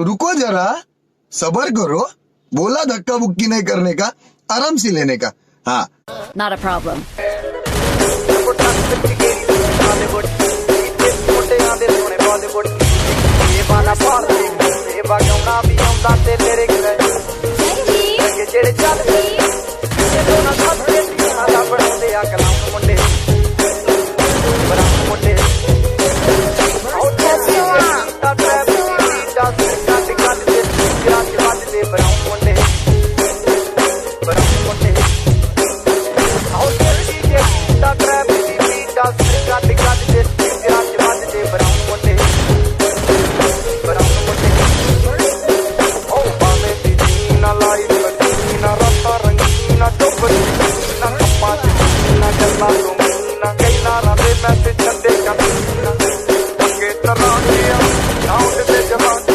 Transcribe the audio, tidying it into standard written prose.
रुको जरा, सबर करो। बोला धक्का बुक्की नहीं करने का, आराम से लेने का। हाँ, Not a problem. Baby.